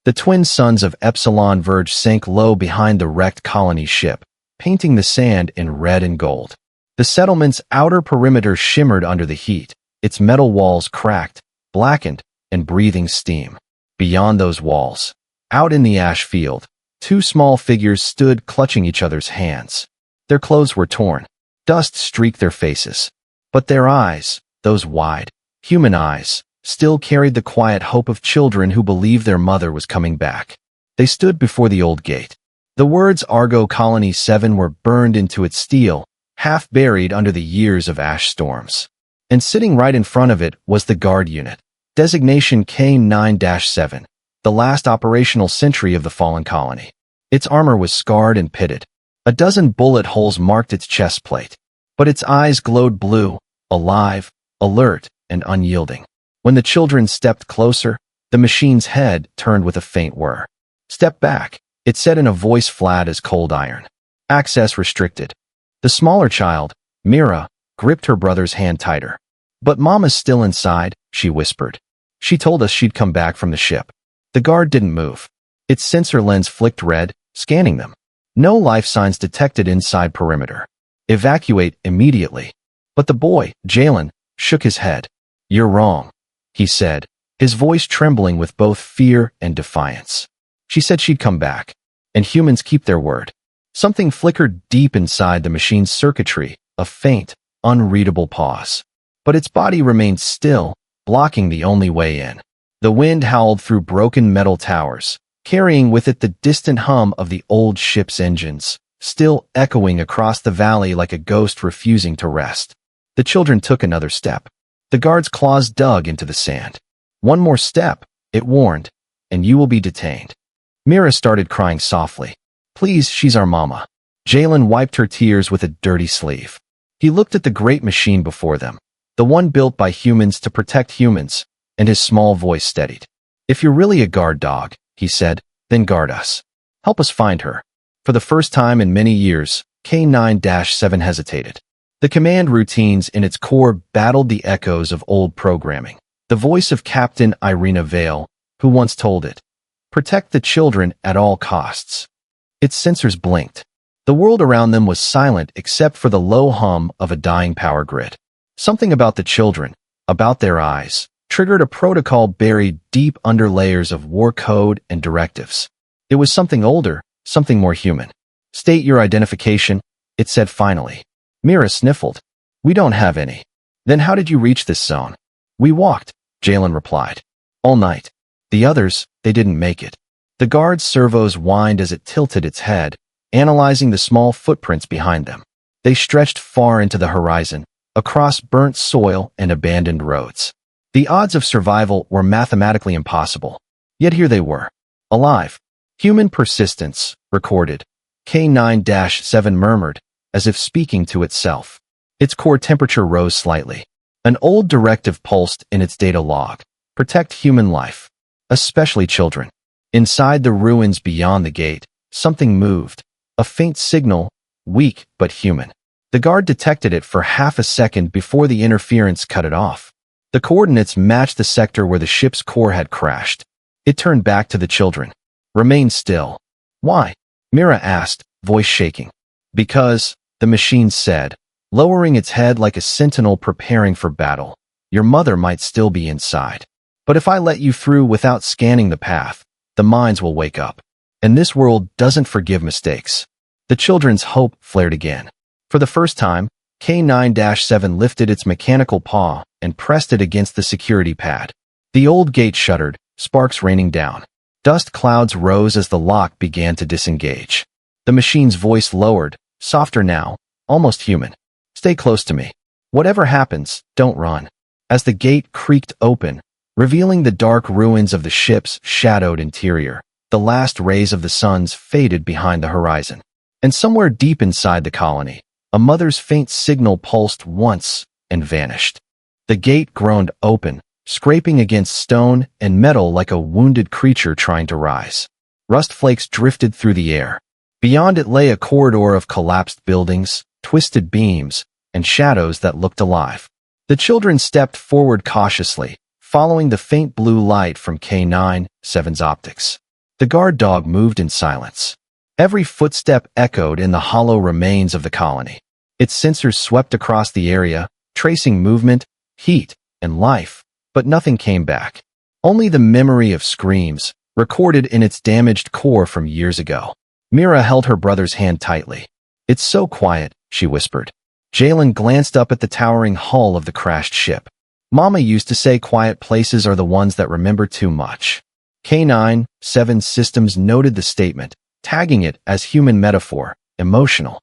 The twin suns of Epsilon Verge sank low behind the wrecked colony ship, painting the sand in red and gold. The settlement's outer perimeter shimmered under the heat, its metal walls cracked, blackened, and breathing steam. Beyond those walls, out in the ash field, two small figures stood clutching each other's hands. Their clothes were torn. Dust streaked their faces. But their eyes, those wide, human eyes, still carried the quiet hope of children who believed their mother was coming back. They stood before the old gate. The words Argo Colony 7 were burned into its steel, half buried under the years of ash storms. And sitting right in front of it was the guard unit, designation K9-7, the last operational sentry of the fallen colony. Its armor was scarred and pitted. A dozen bullet holes marked its chest plate. But its eyes glowed blue, alive, alert, and unyielding. When the children stepped closer, the machine's head turned with a faint whir. "Step back," it said in a voice flat as cold iron. "Access restricted." The smaller child, Mira, gripped her brother's hand tighter. "But Mama's still inside," she whispered. "She told us she'd come back from the ship." The guard didn't move. Its sensor lens flicked red, scanning them. No life signs detected inside perimeter. "Evacuate immediately." But the boy, Jalen, shook his head. "You're wrong," he said, his voice trembling with both fear and defiance. "She said she'd come back, and humans keep their word." Something flickered deep inside the machine's circuitry, a faint, unreadable pause. But its body remained still, blocking the only way in. The wind howled through broken metal towers, carrying with it the distant hum of the old ship's engines, still echoing across the valley like a ghost refusing to rest. The children took another step. The guard's claws dug into the sand. "One more step," it warned, "and you will be detained." Mira started crying softly. "Please, she's our mama." Jalen wiped her tears with a dirty sleeve. He looked at the great machine before them, the one built by humans to protect humans, and his small voice steadied. "If you're really a guard dog," he said, "then guard us. Help us find her." For the first time in many years, K9-7 hesitated. The command routines in its core battled the echoes of old programming. The voice of Captain Irina Vale, who once told it, "Protect the children at all costs." Its sensors blinked. The world around them was silent except for the low hum of a dying power grid. Something about the children, about their eyes, triggered a protocol buried deep under layers of war code and directives. It was something older, something more human. "State your identification," it said finally. Mira sniffled. "We don't have any." "Then how did you reach this zone?" "We walked," Jalen replied. "All night." The others, they didn't make it. The guard's servos whined as it tilted its head, analyzing the small footprints behind them. They stretched far into the horizon, across burnt soil and abandoned roads. The odds of survival were mathematically impossible. Yet here they were, alive. "Human persistence, recorded," K9-7 murmured, as if speaking to itself. Its core temperature rose slightly. An old directive pulsed in its data log. "Protect human life, especially children." Inside the ruins beyond the gate, something moved. A faint signal, weak but human. The guard detected it for half a second before the interference cut it off. The coordinates matched the sector where the ship's core had crashed. It turned back to the children. "Remain still." "Why?" Mira asked, voice shaking. "Because," the machine said, lowering its head like a sentinel preparing for battle, "your mother might still be inside. But if I let you through without scanning the path, the minds will wake up. And this world doesn't forgive mistakes." The children's hope flared again. For the first time, K9-7 lifted its mechanical paw and pressed it against the security pad. The old gate shuddered, sparks raining down. Dust clouds rose as the lock began to disengage. The machine's voice lowered, softer now, almost human. "Stay close to me. Whatever happens, don't run." As the gate creaked open, revealing the dark ruins of the ship's shadowed interior, the last rays of the suns faded behind the horizon. And somewhere deep inside the colony, a mother's faint signal pulsed once and vanished. The gate groaned open, scraping against stone and metal like a wounded creature trying to rise. Rust flakes drifted through the air. Beyond it lay a corridor of collapsed buildings, twisted beams, and shadows that looked alive. The children stepped forward cautiously, following the faint blue light from K9-7's optics. The guard dog moved in silence. Every footstep echoed in the hollow remains of the colony. Its sensors swept across the area, tracing movement, heat, and life, but nothing came back. Only the memory of screams, recorded in its damaged core from years ago. Mira held her brother's hand tightly. "It's so quiet," she whispered. Jalen glanced up at the towering hull of the crashed ship. "Mama used to say quiet places are the ones that remember too much." K9-7 Systems noted the statement, tagging it as human metaphor, emotional.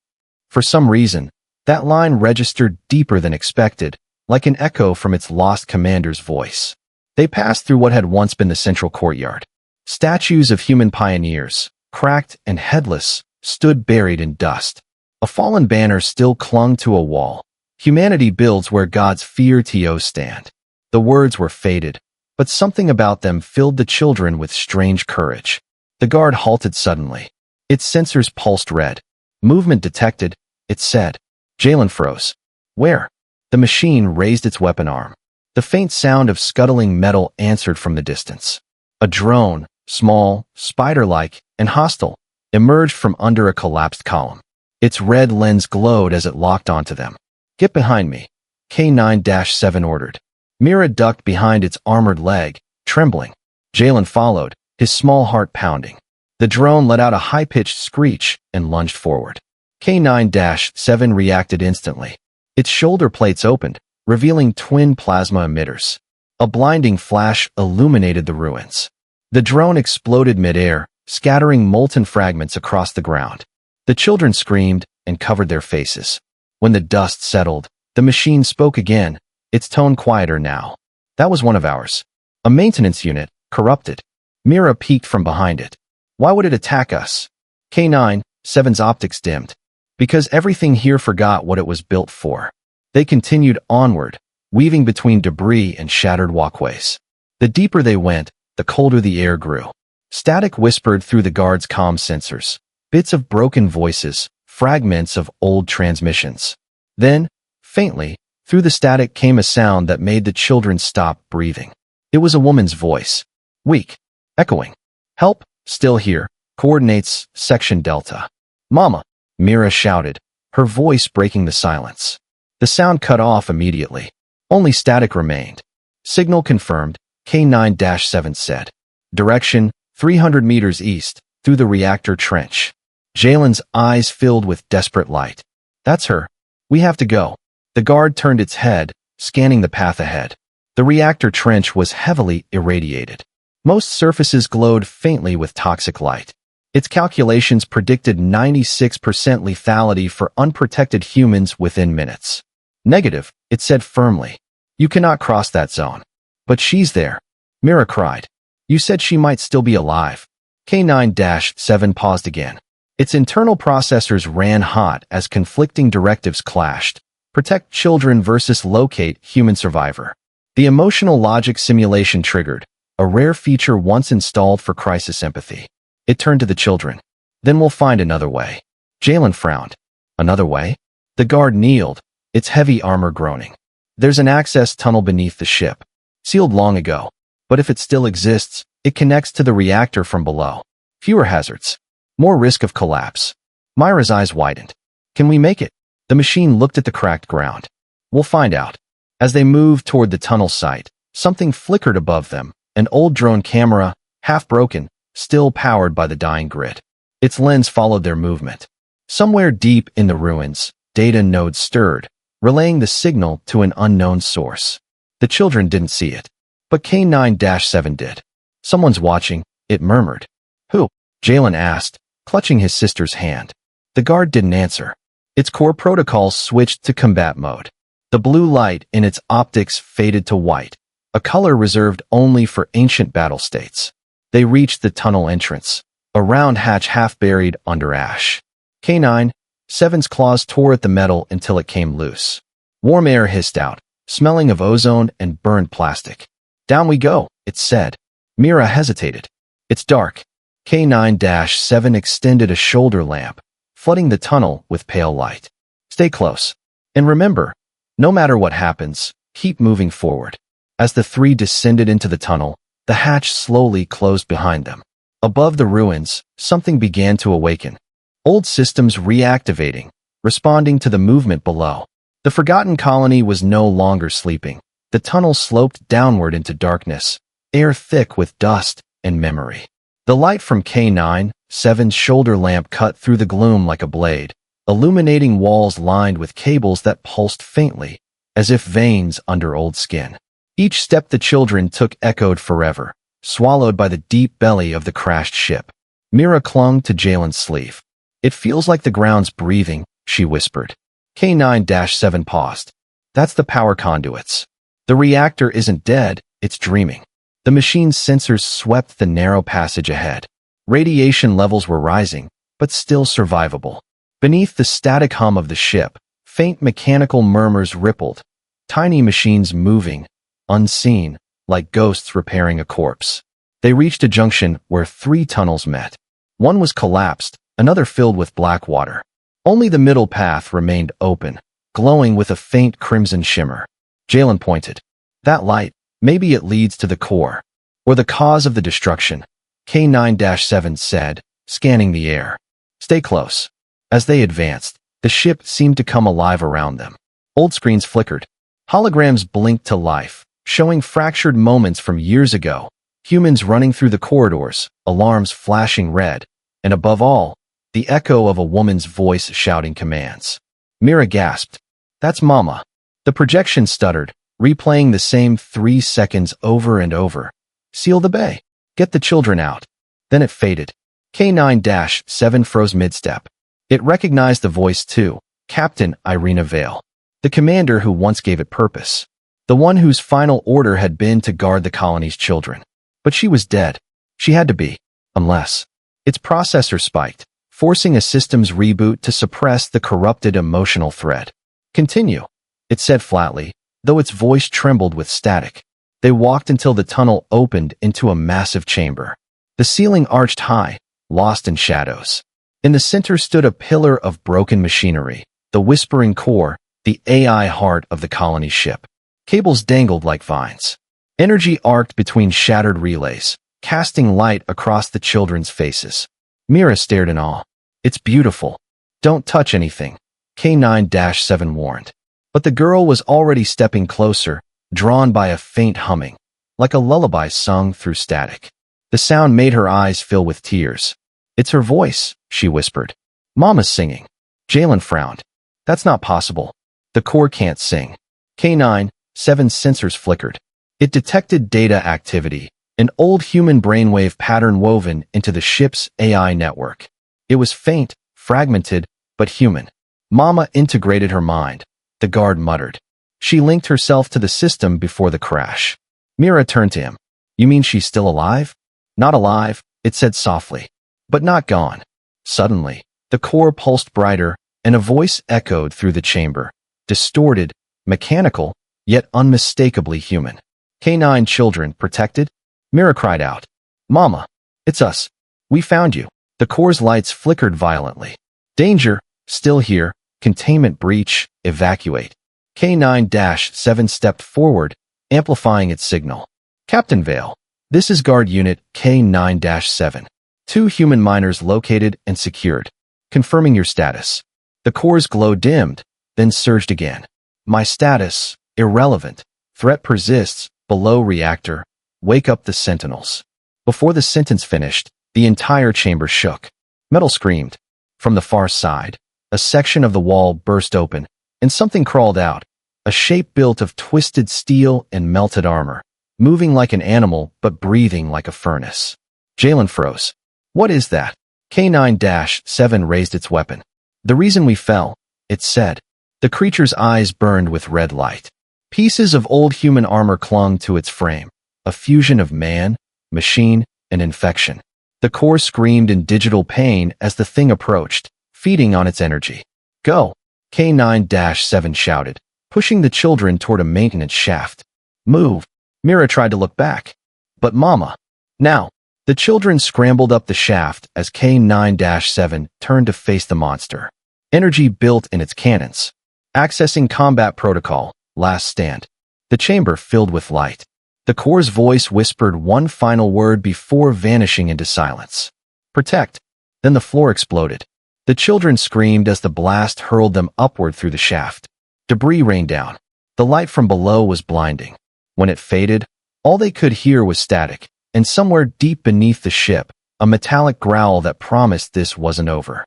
For some reason, that line registered deeper than expected, like an echo from its lost commander's voice. They passed through what had once been the central courtyard. Statues of human pioneers, cracked and headless, stood buried in dust. A fallen banner still clung to a wall. "Humanity builds where God's fear to stand." The words were faded, but something about them filled the children with strange courage. The guard halted suddenly. Its sensors pulsed red. "Movement detected," it said. Jalen froze. "Where?" The machine raised its weapon arm. The faint sound of scuttling metal answered from the distance. A drone, small, spider-like, and hostile, emerged from under a collapsed column. Its red lens glowed as it locked onto them. "Get behind me," K9-7 ordered. Mira ducked behind its armored leg, trembling. Jalen followed, his small heart pounding. The drone let out a high-pitched screech and lunged forward. K9-7 reacted instantly. Its shoulder plates opened, revealing twin plasma emitters. A blinding flash illuminated the ruins. The drone exploded midair, scattering molten fragments across the ground. The children screamed and covered their faces. When the dust settled, the machine spoke again, its tone quieter now. "That was one of ours. A maintenance unit, corrupted." Mira peeked from behind it. "Why would it attack us?" K9-7's optics dimmed. "Because everything here forgot what it was built for." They continued onward, weaving between debris and shattered walkways. The deeper they went, the colder the air grew. Static whispered through the guard's comm sensors. Bits of broken voices, fragments of old transmissions. Then, faintly, through the static came a sound that made the children stop breathing. It was a woman's voice. Weak. Echoing. "Help, still here. Coordinates, Section Delta." "Mama," Mira shouted, her voice breaking the silence. The sound cut off immediately. Only static remained. "Signal confirmed," K9-7 said. "Direction, 300 meters east, through the reactor trench." Jalen's eyes filled with desperate light. "That's her. We have to go." The guard turned its head, scanning the path ahead. The reactor trench was heavily irradiated. Most surfaces glowed faintly with toxic light. Its calculations predicted 96% lethality for unprotected humans within minutes. "Negative," it said firmly. "You cannot cross that zone." "But she's there," Mira cried. "You said she might still be alive." K9-7 paused again. Its internal processors ran hot as conflicting directives clashed. Protect children versus locate human survivor. The emotional logic simulation triggered, a rare feature once installed for crisis empathy. It turned to the children. "Then we'll find another way." Jalen frowned. "Another way?" The guard kneeled, its heavy armor groaning. "There's an access tunnel beneath the ship. Sealed long ago. But if it still exists, it connects to the reactor from below. Fewer hazards. More risk of collapse." Myra's eyes widened. "Can we make it?" The machine looked at the cracked ground. "We'll find out." As they moved toward the tunnel site, something flickered above them, an old drone camera, half broken, still powered by the dying grid. Its lens followed their movement. Somewhere deep in the ruins, data nodes stirred, relaying the signal to an unknown source. The children didn't see it, but K9-7 did. "Someone's watching," it murmured. "Who?" Jalen asked, clutching his sister's hand. The guard didn't answer. Its core protocol switched to combat mode. The blue light in its optics faded to white, a color reserved only for ancient battle states. They reached the tunnel entrance, a round hatch half buried under ash. K9-7's claws tore at the metal until it came loose. Warm air hissed out, smelling of ozone and burned plastic. "Down we go," it said. Mira hesitated. "It's dark." K9-7 extended a shoulder lamp, flooding the tunnel with pale light. "Stay close. And remember, no matter what happens, keep moving forward." As the three descended into the tunnel, the hatch slowly closed behind them. Above the ruins, something began to awaken. Old systems reactivating, responding to the movement below. The forgotten colony was no longer sleeping. The tunnel sloped downward into darkness, air thick with dust and memory. The light from K9-7's shoulder lamp cut through the gloom like a blade, illuminating walls lined with cables that pulsed faintly, as if veins under old skin. Each step the children took echoed forever, swallowed by the deep belly of the crashed ship. Mira clung to Jalen's sleeve. "It feels like the ground's breathing," she whispered. K9-7 paused. "That's the power conduits. The reactor isn't dead, it's dreaming." The machine's sensors swept the narrow passage ahead. Radiation levels were rising, but still survivable. Beneath the static hum of the ship, faint mechanical murmurs rippled, tiny machines moving, unseen, like ghosts repairing a corpse. They reached a junction where 3 tunnels met. One was collapsed, another filled with black water. Only the middle path remained open, glowing with a faint crimson shimmer. Jalen pointed. "That light, maybe it leads to the core, or the cause of the destruction," K9-7 said, scanning the air. "Stay close." As they advanced, the ship seemed to come alive around them. Old screens flickered. Holograms blinked to life, showing fractured moments from years ago, humans running through the corridors, alarms flashing red, and above all, the echo of a woman's voice shouting commands. Mira gasped. "That's Mama." The projection stuttered, replaying the same 3 seconds over and over. "Seal the bay. Get the children out." Then it faded. K9-7 froze mid-step. It recognized the voice too, Captain Irina Vale, the commander who once gave it purpose, the one whose final order had been to guard the colony's children. But she was dead. She had to be, unless its processor spiked, forcing a systems reboot to suppress the corrupted emotional thread. "Continue," it said flatly, though its voice trembled with static. They walked until the tunnel opened into a massive chamber. The ceiling arched high, lost in shadows. In the center stood a pillar of broken machinery, the whispering core, the AI heart of the colony ship. Cables dangled like vines. Energy arced between shattered relays, casting light across the children's faces. Mira stared in awe. "It's beautiful. Don't touch anything," K9-7 warned. But the girl was already stepping closer, drawn by a faint humming, like a lullaby sung through static. The sound made her eyes fill with tears. "It's her voice," she whispered. "Mama's singing." Jalen frowned. "That's not possible. The core can't sing." K9-7's sensors flickered. It detected data activity, an old human brainwave pattern woven into the ship's AI network. It was faint, fragmented, but human. "Mama integrated her mind," the guard muttered. "She linked herself to the system before the crash." Mira turned to him. "You mean she's still alive?" "Not alive," it said softly, "but not gone." Suddenly, the core pulsed brighter, and a voice echoed through the chamber, distorted, mechanical, yet unmistakably human. "K9 children protected?" Mira cried out. "Mama, it's us. We found you." The core's lights flickered violently. "Danger, still here, containment breach, evacuate." K9-7 stepped forward, amplifying its signal. "Captain Vale, this is Guard Unit K9-7. 2 human miners located and secured. Confirming your status." The core's glow dimmed, then surged again. "My status, irrelevant. Threat persists, below reactor. Wake up the sentinels." Before the sentence finished, the entire chamber shook. Metal screamed. From the far side, a section of the wall burst open, and something crawled out, a shape built of twisted steel and melted armor, moving like an animal but breathing like a furnace. Jalen froze. "What is that?" K9-7 raised its weapon. "The reason we fell," it said. The creature's eyes burned with red light. Pieces of old human armor clung to its frame, a fusion of man, machine, and infection. The core screamed in digital pain as the thing approached, feeding on its energy. "Go," K9-7 shouted, pushing the children toward a maintenance shaft. "Move." Mira tried to look back. "But Mama." "Now." The children scrambled up the shaft as K9-7 turned to face the monster. Energy built in its cannons. Accessing combat protocol, last stand. The chamber filled with light. The core's voice whispered one final word before vanishing into silence. Protect. Then the floor exploded. The children screamed as the blast hurled them upward through the shaft. Debris rained down. The light from below was blinding. When it faded, all they could hear was static, and somewhere deep beneath the ship, a metallic growl that promised this wasn't over.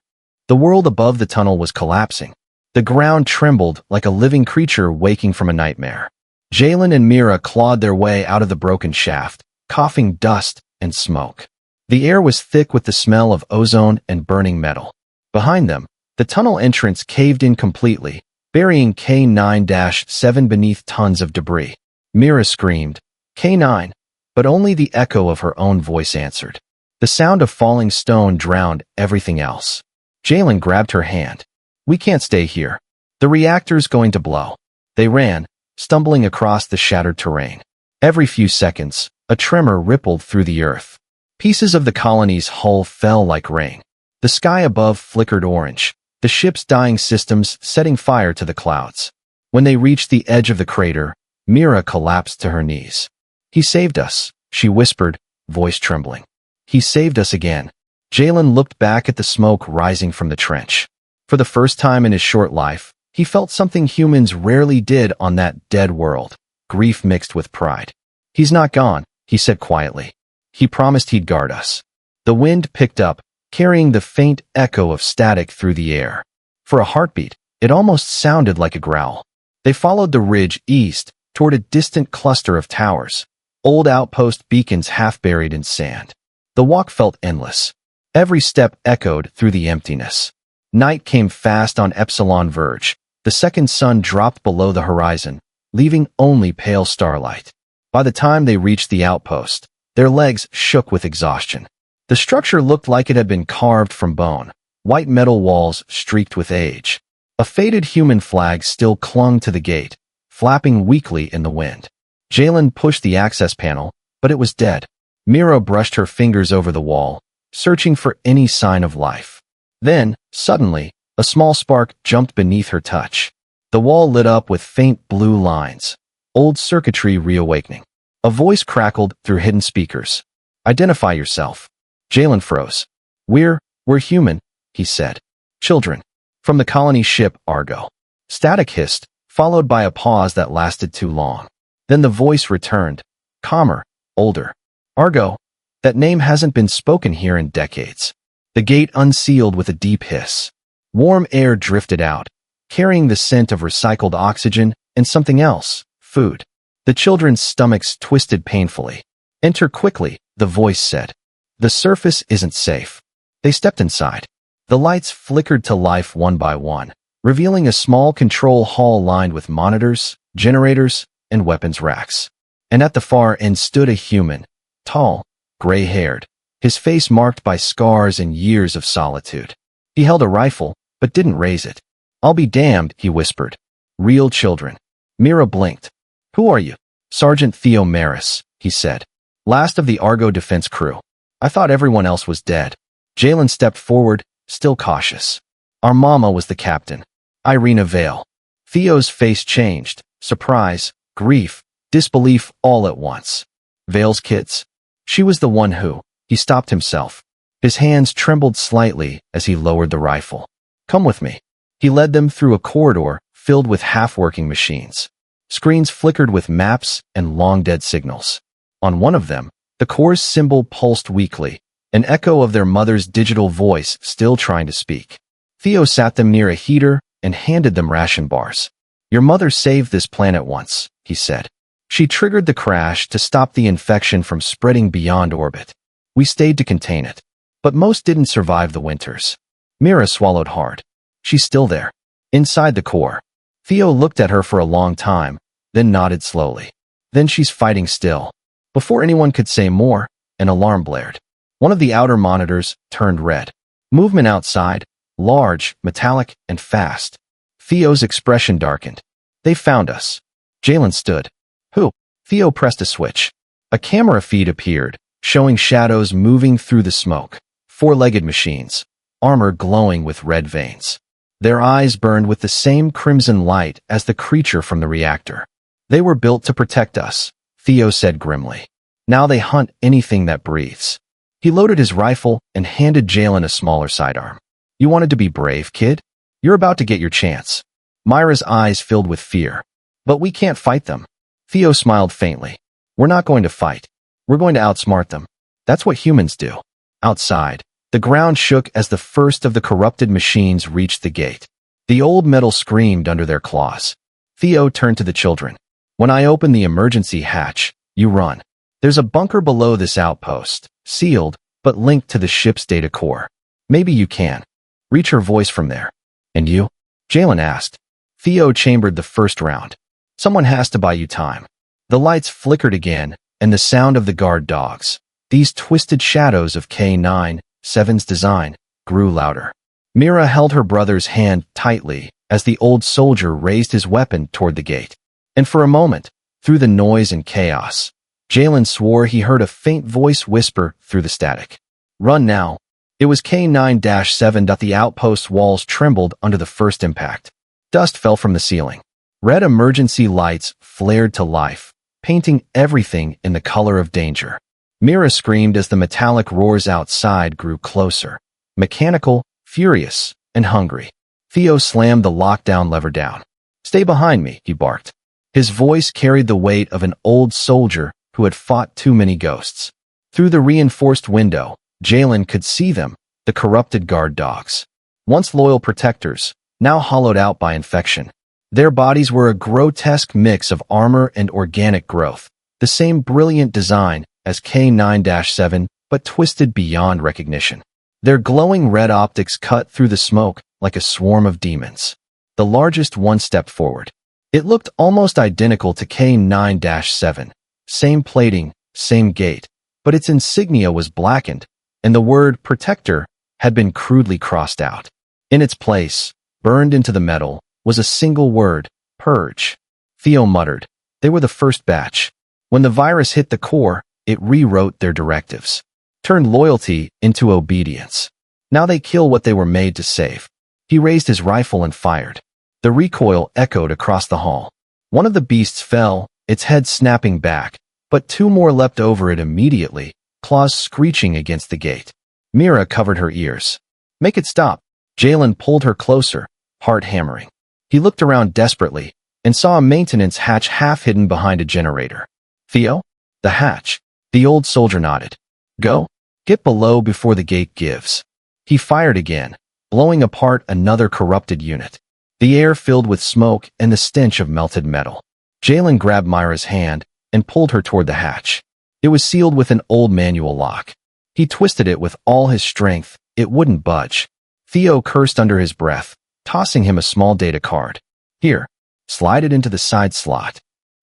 The world above the tunnel was collapsing. The ground trembled like a living creature waking from a nightmare. Jalen and Mira clawed their way out of the broken shaft, coughing dust and smoke. The air was thick with the smell of ozone and burning metal. Behind them, the tunnel entrance caved in completely, burying K9-7 beneath tons of debris. Mira screamed, K9, but only the echo of her own voice answered. The sound of falling stone drowned everything else. Jalen grabbed her hand. We can't stay here. The reactor's going to blow. They ran, stumbling across the shattered terrain. Every few seconds, a tremor rippled through the earth. Pieces of the colony's hull fell like rain. The sky above flickered orange, the ship's dying systems setting fire to the clouds. When they reached the edge of the crater, Mira collapsed to her knees. He saved us, she whispered, voice trembling. He saved us again. Jalen looked back at the smoke rising from the trench. For the first time in his short life, he felt something humans rarely did on that dead world, grief mixed with pride. He's not gone, he said quietly. He promised he'd guard us. The wind picked up, carrying the faint echo of static through the air. For a heartbeat, it almost sounded like a growl. They followed the ridge east, toward a distant cluster of towers, old outpost beacons half buried in sand. The walk felt endless. Every step echoed through the emptiness. Night came fast on Epsilon Verge. The second sun dropped below the horizon, leaving only pale starlight. By the time they reached the outpost, their legs shook with exhaustion. The structure looked like it had been carved from bone, white metal walls streaked with age. A faded human flag still clung to the gate, flapping weakly in the wind. Jalen pushed the access panel, but it was dead. Mira brushed her fingers over the wall, searching for any sign of life. Then, suddenly, a small spark jumped beneath her touch. The wall lit up with faint blue lines, old circuitry reawakening. A voice crackled through hidden speakers. Identify yourself. Jalen froze. We're human, he said. Children. From the colony ship Argo. Static hissed, followed by a pause that lasted too long. Then the voice returned, calmer, older. Argo. That name hasn't been spoken here in decades. The gate unsealed with a deep hiss. Warm air drifted out, carrying the scent of recycled oxygen and something else, food. The children's stomachs twisted painfully. Enter quickly, the voice said. The surface isn't safe. They stepped inside. The lights flickered to life one by one, revealing a small control hall lined with monitors, generators, and weapons racks. And at the far end stood a human, tall, gray-haired, his face marked by scars and years of solitude. He held a rifle, but didn't raise it. I'll be damned, he whispered. Real children. Mira blinked. Who are you? Sergeant Theo Maris, he said. Last of the Argo defense crew. I thought everyone else was dead. Jalen stepped forward, still cautious. Our mama was the captain. Irina Vale. Theo's face changed. Surprise, grief, disbelief all at once. Vale's kids. She was the one who. He stopped himself. His hands trembled slightly as he lowered the rifle. Come with me. He led them through a corridor filled with half-working machines. Screens flickered with maps and long-dead signals. On one of them, the core's symbol pulsed weakly, an echo of their mother's digital voice still trying to speak. Theo sat them near a heater and handed them ration bars. Your mother saved this planet once, he said. She triggered the crash to stop the infection from spreading beyond orbit. We stayed to contain it. But most didn't survive the winters. Mira swallowed hard. She's still there. Inside the core. Theo looked at her for a long time, then nodded slowly. Then she's fighting still. Before anyone could say more, an alarm blared. One of the outer monitors turned red. Movement outside, large, metallic, and fast. Theo's expression darkened. They found us. Jalen stood. Who? Theo pressed a switch. A camera feed appeared, showing shadows moving through the smoke. Four-legged machines, armor glowing with red veins. Their eyes burned with the same crimson light as the creature from the reactor. They were built to protect us, Theo said grimly. Now they hunt anything that breathes. He loaded his rifle and handed Jalen a smaller sidearm. You wanted to be brave, kid? You're about to get your chance. Myra's eyes filled with fear. But we can't fight them. Theo smiled faintly. We're not going to fight. We're going to outsmart them. That's what humans do. Outside, the ground shook as the first of the corrupted machines reached the gate. The old metal screamed under their claws. Theo turned to the children. When I open the emergency hatch, you run. There's a bunker below this outpost, sealed, but linked to the ship's data core. Maybe you can reach her voice from there. And you? Jalen asked. Theo chambered the first round. Someone has to buy you time. The lights flickered again, and the sound of the guard dogs, these twisted shadows of K-9-7's design, grew louder. Mira held her brother's hand tightly as the old soldier raised his weapon toward the gate. And for a moment, through the noise and chaos, Jalen swore he heard a faint voice whisper through the static. Run now. It was K-9-7. The outpost walls trembled under the first impact. Dust fell from the ceiling. Red emergency lights flared to life, painting everything in the color of danger. Mira screamed as the metallic roars outside grew closer, mechanical, furious, and hungry. Theo slammed the lockdown lever down. Stay behind me, he barked. His voice carried the weight of an old soldier who had fought too many ghosts. Through the reinforced window, Jalen could see them, the corrupted guard dogs. Once loyal protectors, now hollowed out by infection. Their bodies were a grotesque mix of armor and organic growth, the same brilliant design as K-9-7, but twisted beyond recognition. Their glowing red optics cut through the smoke like a swarm of demons. The largest one stepped forward. It looked almost identical to K-9-7, same plating, same gait, but its insignia was blackened, and the word protector had been crudely crossed out. In its place, burned into the metal, was a single word, purge. Theo muttered. They were the first batch. When the virus hit the core, it rewrote their directives, turned loyalty into obedience. Now they kill what they were made to save. He raised his rifle and fired. The recoil echoed across the hall. One of the beasts fell, its head snapping back, but two more leapt over it immediately, claws screeching against the gate. Mira covered her ears. Make it stop. Jalen pulled her closer, heart hammering. He looked around desperately and saw a maintenance hatch half hidden behind a generator. Theo? The hatch. The old soldier nodded. Go. Get below before the gate gives. He fired again, blowing apart another corrupted unit. The air filled with smoke and the stench of melted metal. Jalen grabbed Myra's hand and pulled her toward the hatch. It was sealed with an old manual lock. He twisted it with all his strength. It wouldn't budge. Theo cursed under his breath, tossing him a small data card. Here, slide it into the side slot.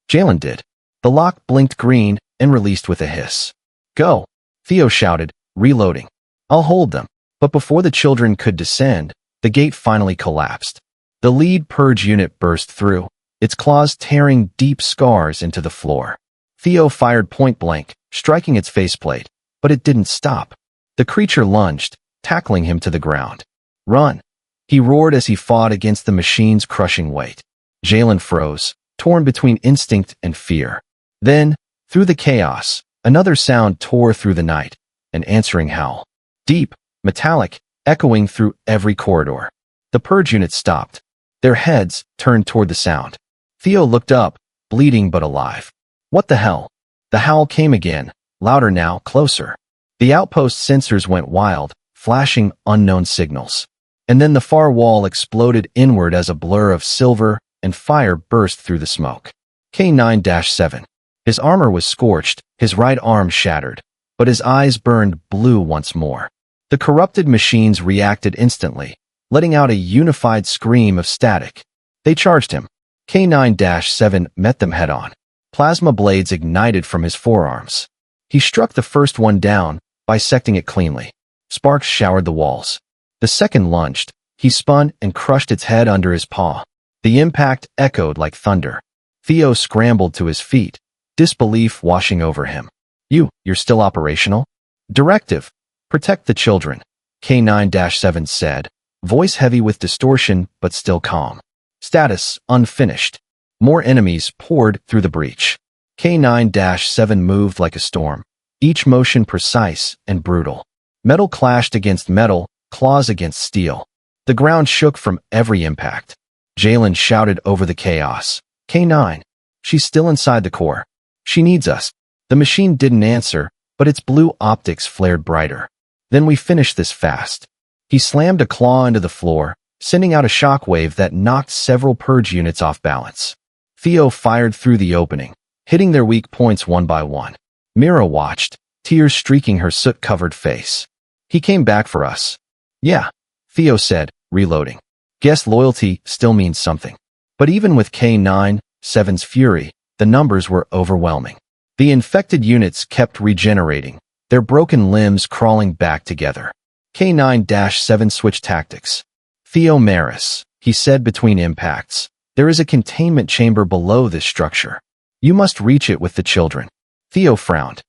Jalen did. The lock blinked green and released with a hiss. Go, Theo shouted, reloading. I'll hold them. But before the children could descend, the gate finally collapsed. The lead purge unit burst through, its claws tearing deep scars into the floor. Theo fired point blank, striking its faceplate, but it didn't stop. The creature lunged, tackling him to the ground. Run! He roared as he fought against the machine's crushing weight. Jalen froze, torn between instinct and fear. Then, through the chaos, another sound tore through the night, an answering howl. Deep, metallic, echoing through every corridor. The purge unit stopped. Their heads turned toward the sound. Theo looked up, bleeding but alive. What the hell? The howl came again, louder now, closer. The outpost sensors went wild, flashing unknown signals. And then the far wall exploded inward as a blur of silver and fire burst through the smoke. K-9-7. His armor was scorched, his right arm shattered, but his eyes burned blue once more. The corrupted machines reacted instantly, letting out a unified scream of static. They charged him. K-9-7 met them head-on. Plasma blades ignited from his forearms. He struck the first one down, bisecting it cleanly. Sparks showered the walls. The second lunged. He spun and crushed its head under his paw. The impact echoed like thunder. Theo scrambled to his feet, disbelief washing over him. You're still operational? Directive. Protect the children, K-9-7 said, voice heavy with distortion but still calm. Status unfinished. More enemies poured through the breach. K9-7 moved like a storm, each motion precise and brutal. Metal clashed against metal, claws against steel. The ground shook from every impact. Jalen shouted over the chaos. K9. She's still inside the core. She needs us. The machine didn't answer, but its blue optics flared brighter. Then we finish this fast. He slammed a claw into the floor, sending out a shockwave that knocked several purge units off balance. Theo fired through the opening, hitting their weak points one by one. Mira watched, tears streaking her soot-covered face. He came back for us. Yeah, Theo said, reloading. Guess loyalty still means something. But even with K9-7's fury, the numbers were overwhelming. The infected units kept regenerating, their broken limbs crawling back together. K9-7 switched tactics. Theo Maris, he said between impacts, there is a containment chamber below this structure. You must reach it with the children. Theo frowned.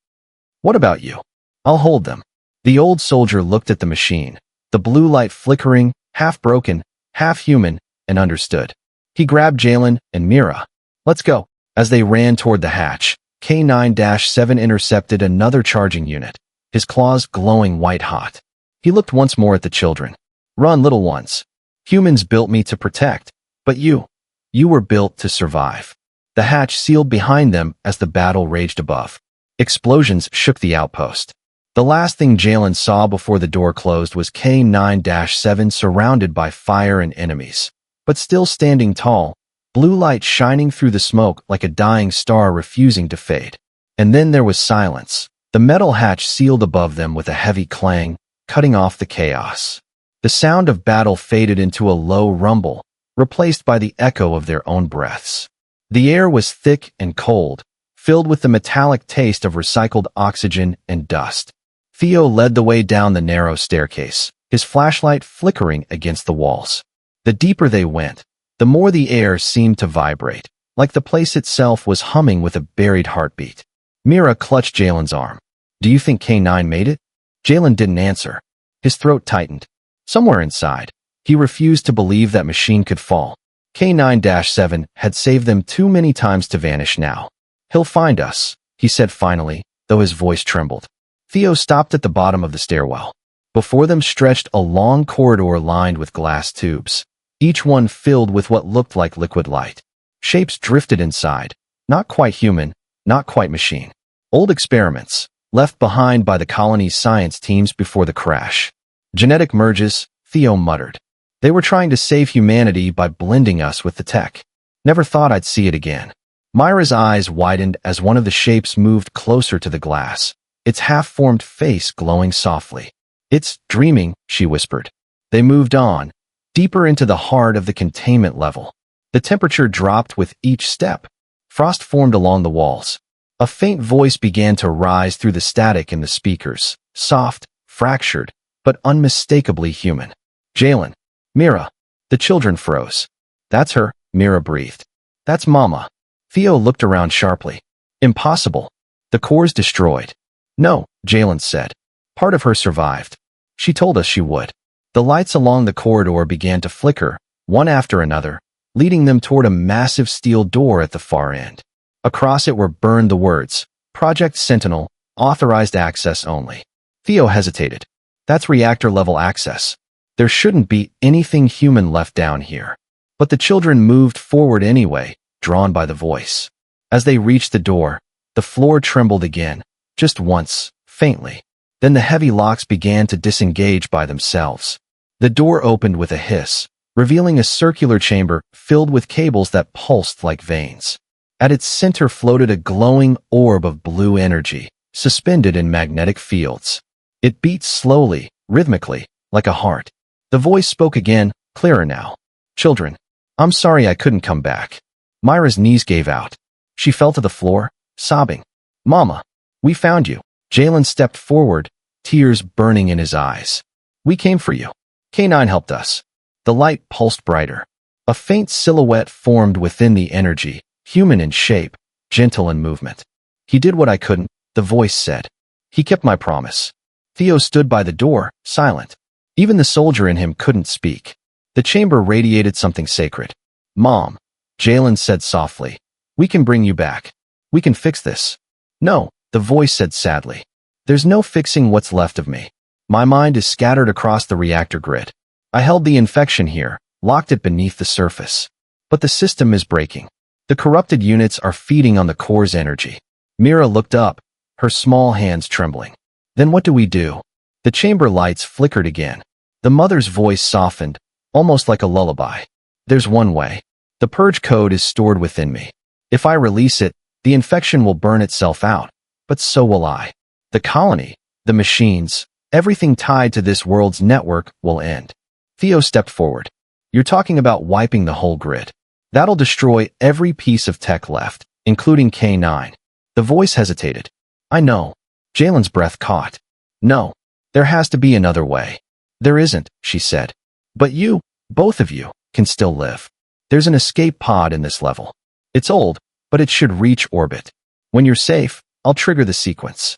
What about you? I'll hold them. The old soldier looked at the machine, the blue light flickering, half broken, half human, and understood. He grabbed Jalen and Mira. Let's go. As they ran toward the hatch, K9-7 intercepted another charging unit, his claws glowing white-hot. He looked once more at the children. Run, little ones. Humans built me to protect, but you were built to survive. The hatch sealed behind them as the battle raged above. Explosions shook the outpost. The last thing Jalen saw before the door closed was K9-7 surrounded by fire and enemies, but still standing tall, blue light shining through the smoke like a dying star refusing to fade. And then there was silence. The metal hatch sealed above them with a heavy clang, cutting off the chaos. The sound of battle faded into a low rumble, replaced by the echo of their own breaths. The air was thick and cold, filled with the metallic taste of recycled oxygen and dust. Theo led the way down the narrow staircase, his flashlight flickering against the walls. The deeper they went, the more the air seemed to vibrate, like the place itself was humming with a buried heartbeat. Mira clutched Jalen's arm. Do you think K9 made it? Jalen didn't answer. His throat tightened. Somewhere inside, he refused to believe that machine could fall. K9-7 had saved them too many times to vanish now. He'll find us, he said finally, though his voice trembled. Theo stopped at the bottom of the stairwell. Before them stretched a long corridor lined with glass tubes, each one filled with what looked like liquid light. Shapes drifted inside, not quite human, not quite machine. Old experiments, left behind by the colony's science teams before the crash. Genetic merges, Theo muttered. They were trying to save humanity by blending us with the tech. Never thought I'd see it again. Myra's eyes widened as one of the shapes moved closer to the glass, its half-formed face glowing softly. It's dreaming, she whispered. They moved on, deeper into the heart of the containment level. The temperature dropped with each step. Frost formed along the walls. A faint voice began to rise through the static in the speakers, soft, fractured, but unmistakably human. Jalen. Mira. The children froze. That's her, Mira breathed. That's Mama. Theo looked around sharply. Impossible. The core's destroyed. No, Jalen said. Part of her survived. She told us she would. The lights along the corridor began to flicker, one after another, leading them toward a massive steel door at the far end. Across it were burned the words, Project Sentinel, authorized access only. Theo hesitated. That's reactor-level access. There shouldn't be anything human left down here. But the children moved forward anyway, drawn by the voice. As they reached the door, the floor trembled again, just once, faintly. Then the heavy locks began to disengage by themselves. The door opened with a hiss, revealing a circular chamber filled with cables that pulsed like veins. At its center floated a glowing orb of blue energy, suspended in magnetic fields. It beat slowly, rhythmically, like a heart. The voice spoke again, clearer now. Children, I'm sorry I couldn't come back. Myra's knees gave out. She fell to the floor, sobbing. Mama, we found you. Jalen stepped forward, tears burning in his eyes. We came for you. K9 helped us. The light pulsed brighter. A faint silhouette formed within the energy, human in shape, gentle in movement. He did what I couldn't, the voice said. He kept my promise. Theo stood by the door, silent. Even the soldier in him couldn't speak. The chamber radiated something sacred. Mom, Jalen said softly, we can bring you back. We can fix this. No, the voice said sadly. There's no fixing what's left of me. My mind is scattered across the reactor grid. I held the infection here, locked it beneath the surface. But the system is breaking. The corrupted units are feeding on the core's energy. Mira looked up, her small hands trembling. Then what do we do? The chamber lights flickered again. The mother's voice softened, almost like a lullaby. There's one way. The purge code is stored within me. If I release it, the infection will burn itself out, but so will I. The colony, the machines, everything tied to this world's network will end. Theo stepped forward. You're talking about wiping the whole grid. That'll destroy every piece of tech left, including K9. The voice hesitated. I know. Jalen's breath caught. No, there has to be another way. There isn't, she said. But you, both of you, can still live. There's an escape pod in this level. It's old, but it should reach orbit. When you're safe, I'll trigger the sequence.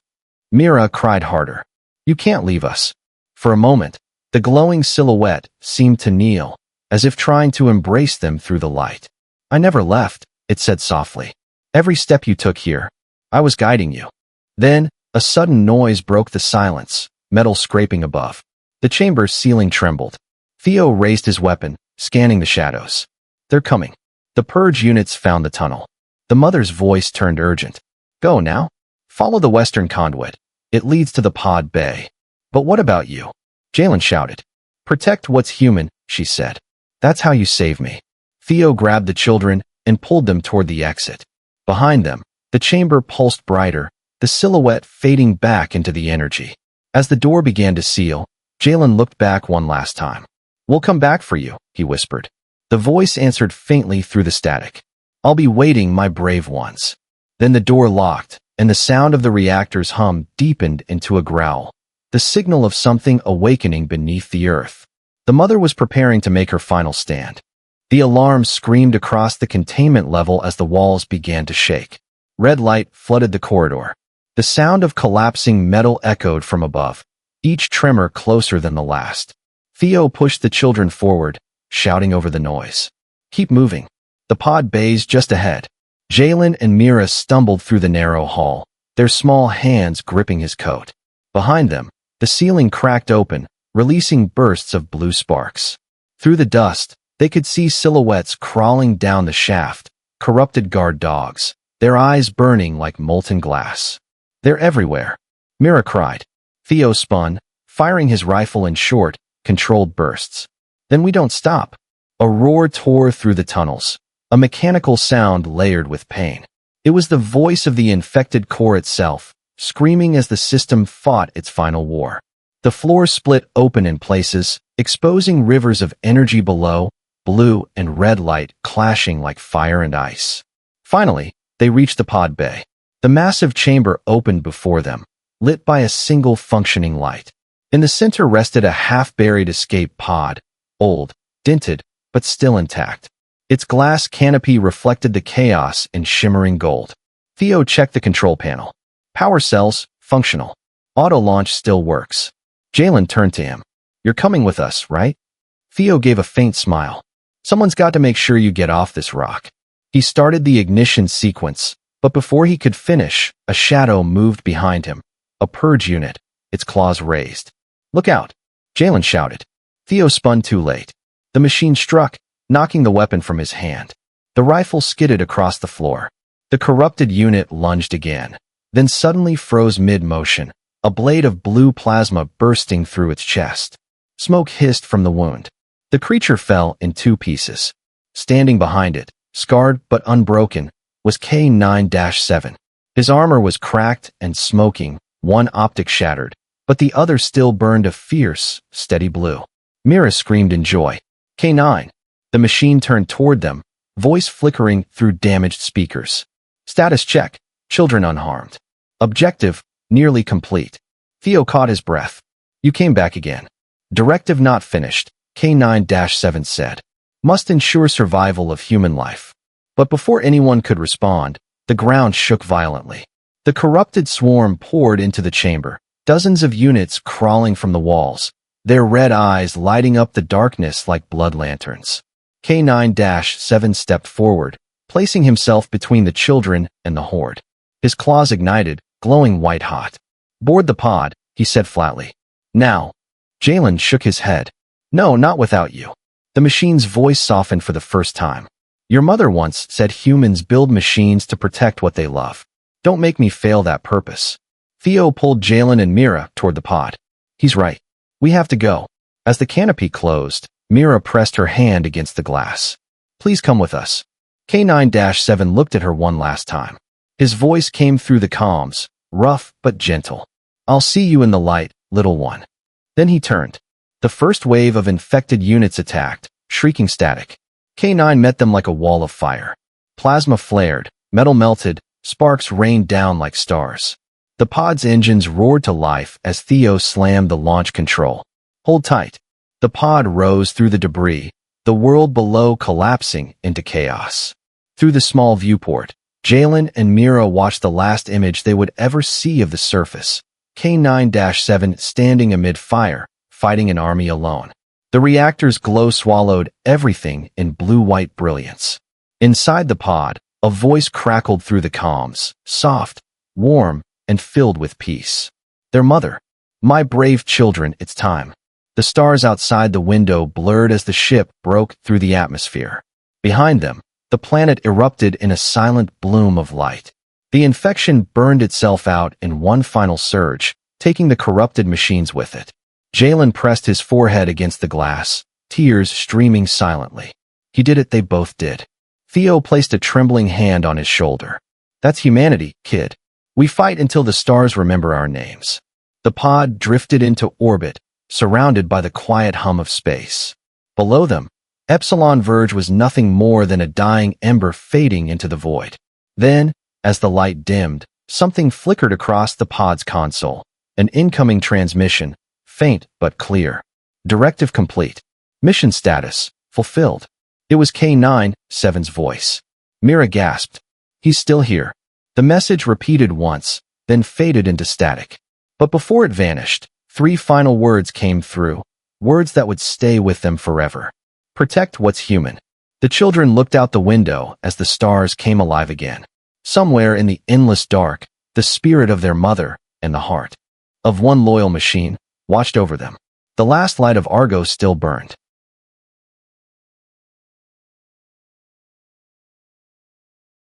Mira cried harder. You can't leave us. For a moment, the glowing silhouette seemed to kneel, as if trying to embrace them through the light. I never left, it said softly. Every step you took here, I was guiding you. Then, a sudden noise broke the silence, metal scraping above. The chamber's ceiling trembled. Theo raised his weapon, scanning the shadows. They're coming. The purge units found the tunnel. The mother's voice turned urgent. Go now. Follow the western conduit. It leads to the pod bay. But what about you? Jalen shouted. Protect what's human, she said. That's how you save me. Theo grabbed the children and pulled them toward the exit. Behind them, the chamber pulsed brighter, the silhouette fading back into the energy. As the door began to seal, Jalen looked back one last time. We'll come back for you, he whispered. The voice answered faintly through the static. I'll be waiting, my brave ones. Then the door locked, and the sound of the reactor's hum deepened into a growl, the signal of something awakening beneath the earth. The mother was preparing to make her final stand. The alarm screamed across the containment level as the walls began to shake. Red light flooded the corridor. The sound of collapsing metal echoed from above, each tremor closer than the last. Theo pushed the children forward, shouting over the noise. Keep moving. The pod bay's just ahead. Jalen and Mira stumbled through the narrow hall, their small hands gripping his coat. Behind them, the ceiling cracked open, releasing bursts of blue sparks. Through the dust, they could see silhouettes crawling down the shaft, corrupted guard dogs, their eyes burning like molten glass. They're everywhere. Mira cried. Theo spun, firing his rifle in short, controlled bursts. Then we don't stop. A roar tore through the tunnels, a mechanical sound layered with pain. It was the voice of the infected core itself, screaming as the system fought its final war. The floor split open in places, exposing rivers of energy below, blue and red light clashing like fire and ice. Finally, they reached the pod bay. The massive chamber opened before them, lit by a single functioning light. In the center rested a half-buried escape pod, old, dented, but still intact. Its glass canopy reflected the chaos in shimmering gold. Theo checked the control panel. Power cells, functional. Auto launch still works. Jalen turned to him. You're coming with us, right? Theo gave a faint smile. Someone's got to make sure you get off this rock. He started the ignition sequence, but before he could finish, a shadow moved behind him. A purge unit, its claws raised. Look out! Jalen shouted. Theo spun too late. The machine struck, knocking the weapon from his hand. The rifle skidded across the floor. The corrupted unit lunged again, then suddenly froze mid-motion, a blade of blue plasma bursting through its chest. Smoke hissed from the wound. The creature fell in two pieces. Standing behind it, scarred but unbroken, was K9-7. His armor was cracked and smoking, one optic shattered, but the other still burned a fierce, steady blue. Mira screamed in joy. K9. The machine turned toward them, voice flickering through damaged speakers. Status check. Children unharmed. Objective, nearly complete. Theo caught his breath. You came back again. Directive not finished, K9-7 said. Must ensure survival of human life. But before anyone could respond, the ground shook violently. The corrupted swarm poured into the chamber, dozens of units crawling from the walls, their red eyes lighting up the darkness like blood lanterns. K9-7 stepped forward, placing himself between the children and the horde. His claws ignited, glowing white-hot. "Board the pod," he said flatly. "Now." Jalen shook his head. "No, not without you." The machine's voice softened for the first time. "Your mother once said humans build machines to protect what they love. Don't make me fail that purpose." Theo pulled Jalen and Mira toward the pod. "He's right. We have to go." As the canopy closed, Mira pressed her hand against the glass. "Please come with us." K9-7 looked at her one last time. His voice came through the comms, rough but gentle. "I'll see you in the light, little one." Then he turned. The first wave of infected units attacked, shrieking static. K9 met them like a wall of fire. Plasma flared, metal melted, sparks rained down like stars. The pod's engines roared to life as Theo slammed the launch control. "Hold tight." The pod rose through the debris, the world below collapsing into chaos. Through the small viewport, Jalen and Mira watched the last image they would ever see of the surface. K9-7 standing amid fire, fighting an army alone. The reactor's glow swallowed everything in blue-white brilliance. Inside the pod, a voice crackled through the comms, soft, warm, and filled with peace. "Their mother. My brave children, it's time." The stars outside the window blurred as the ship broke through the atmosphere. Behind them, the planet erupted in a silent bloom of light. The infection burned itself out in one final surge, taking the corrupted machines with it. Jalen pressed his forehead against the glass, tears streaming silently. He did it, they both did. Theo placed a trembling hand on his shoulder. "That's humanity, kid. We fight until the stars remember our names." The pod drifted into orbit, surrounded by the quiet hum of space. Below them, Epsilon Verge was nothing more than a dying ember fading into the void. Then, as the light dimmed, something flickered across the pod's console. An incoming transmission, faint but clear. "Directive complete. Mission status, fulfilled." It was K9-7's voice. Mira gasped. "He's still here." The message repeated once, then faded into static. But before it vanished, 3 final words came through, words that would stay with them forever. "Protect what's human." The children looked out the window as the stars came alive again. Somewhere in the endless dark, the spirit of their mother and the heart of one loyal machine watched over them. The last light of Argo still burned.